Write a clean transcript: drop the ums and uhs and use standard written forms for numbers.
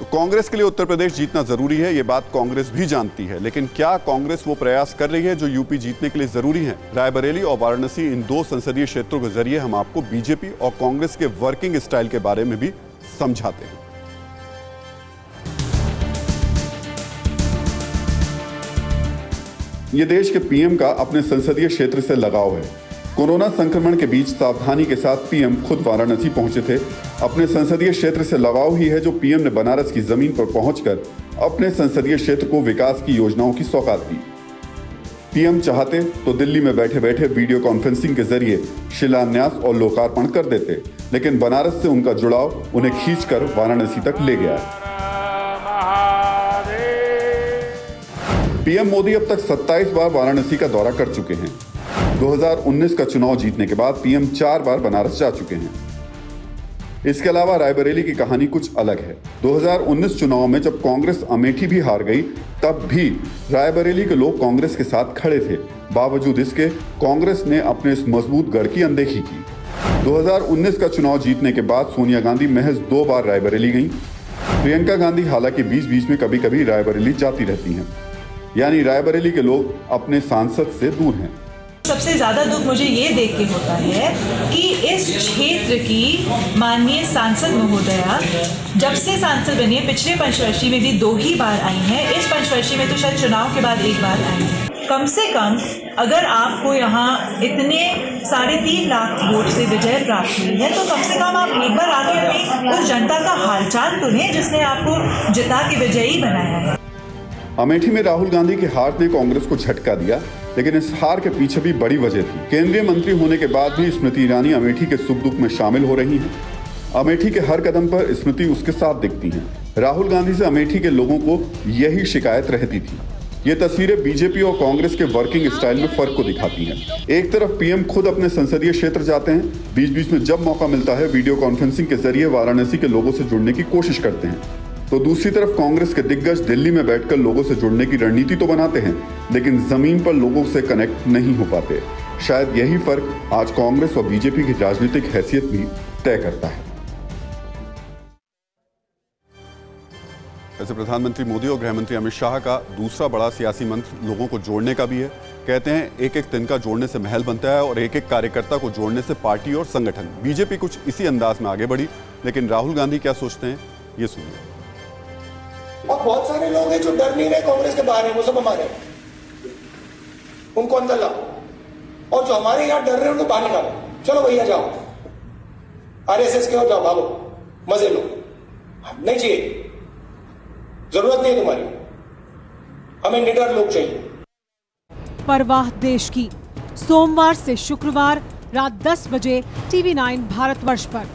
तो कांग्रेस के लिए उत्तर प्रदेश जीतना जरूरी है, ये बात कांग्रेस भी जानती है, लेकिन क्या कांग्रेस वो प्रयास कर रही है जो यूपी जीतने के लिए जरूरी है? रायबरेली और वाराणसी, इन दो संसदीय क्षेत्रों के जरिए हम आपको बीजेपी और कांग्रेस के वर्किंग स्टाइल के बारे में भी समझाते हैं। ये देश के पीएम का अपने संसदीय क्षेत्र से लगाव है। कोरोना संक्रमण के बीच सावधानी के साथ पीएम खुद वाराणसी पहुंचे थे। अपने संसदीय क्षेत्र से लगाव ही है जो पीएम ने बनारस की जमीन पर पहुंचकर अपने संसदीय क्षेत्र को विकास की योजनाओं की सौगात दी। पीएम चाहते तो दिल्ली में बैठे बैठे वीडियो कॉन्फ्रेंसिंग के जरिए शिलान्यास और लोकार्पण कर देते, लेकिन बनारस से उनका जुड़ाव उन्हें खींचकर वाराणसी तक ले गया। पीएम मोदी अब तक 27 बार वाराणसी का दौरा कर चुके हैं। 2019 का चुनाव जीतने के बाद पीएम 4 बार बनारस जा चुके हैं। इसके अलावा रायबरेली की कहानी कुछ अलग है। 2019 चुनाव में जब कांग्रेस अमेठी भी हार गई, तब भी रायबरेली के लोग कांग्रेस के साथ खड़े थे। बावजूद इसके कांग्रेस ने अपने इस मजबूत गढ़ की अनदेखी की। 2019 का चुनाव जीतने के बाद सोनिया गांधी महज 2 बार रायबरेली गईं। प्रियंका गांधी हालांकि बीच बीच में कभी कभी रायबरेली जाती रहती हैं। यानी रायबरेली के लोग अपने सांसद से दूर हैं। सबसे ज्यादा दुख मुझे ये देख के होता है कि इस क्षेत्र की माननीय सांसद महोदया जब से सांसद बनी है, पिछले पंचवर्षीय में भी 2 ही बार आई हैं, इस पंचवर्षीय में तो शायद चुनाव के बाद 1 बार आई हैं। कम से कम अगर आपको यहाँ इतने 3.5 लाख वोट से विजय प्राप्त हुई है, तो कम से कम आप एक बार आके अपनी उस जनता का हालचाल सुनें जिसने आपको जिता के विजयी बनाया है। अमेठी में राहुल गांधी की हार ने कांग्रेस को झटका दिया, लेकिन इस हार के पीछे भी बड़ी वजह थी। केंद्रीय मंत्री होने के बाद भी स्मृति ईरानी अमेठी के सुख दुख में शामिल हो रही हैं। अमेठी के हर कदम पर स्मृति उसके साथ दिखती हैं। राहुल गांधी से अमेठी के लोगों को यही शिकायत रहती थी। ये तस्वीरें बीजेपी और कांग्रेस के वर्किंग स्टाइल में फर्क को दिखाती हैं। एक तरफ पीएम खुद अपने संसदीय क्षेत्र जाते हैं, बीच बीच में जब मौका मिलता है वीडियो कॉन्फ्रेंसिंग के जरिए वाराणसी के लोगों से जुड़ने की कोशिश करते हैं, तो दूसरी तरफ कांग्रेस के दिग्गज दिल्ली में बैठकर लोगों से जुड़ने की रणनीति तो बनाते हैं, लेकिन जमीन पर लोगों से कनेक्ट नहीं हो पाते। शायद यही फर्क आज कांग्रेस और बीजेपी की राजनीतिक हैसियत भी तय करता है। वैसे प्रधानमंत्री मोदी और गृह मंत्री अमित शाह का दूसरा बड़ा सियासी मंत्र लोगों को जोड़ने का भी है। कहते हैं एक एक तिनका जोड़ने से महल बनता है और एक एक कार्यकर्ता को जोड़ने से पार्टी और संगठन। बीजेपी कुछ इसी अंदाज में आगे बढ़ी, लेकिन राहुल गांधी क्या सोचते हैं, ये सुनिए। और बहुत सारे लोग हैं जो डर नहीं रहे कांग्रेस के बाहर है, वो सब हमारे, उनको अंदर लाओ, और जो हमारे यहां डर रहे हैं उनको बाहर निकालो। चलो भैया जाओ, आरएसएस के हो जाओ, भागो, मजे लो, नहीं चाहिए, जरूरत नहीं तुम्हारी, हमें निडर लोग चाहिए। परवाह देश की, सोमवार से शुक्रवार रात 10 बजे TV9 भारतवर्ष पर।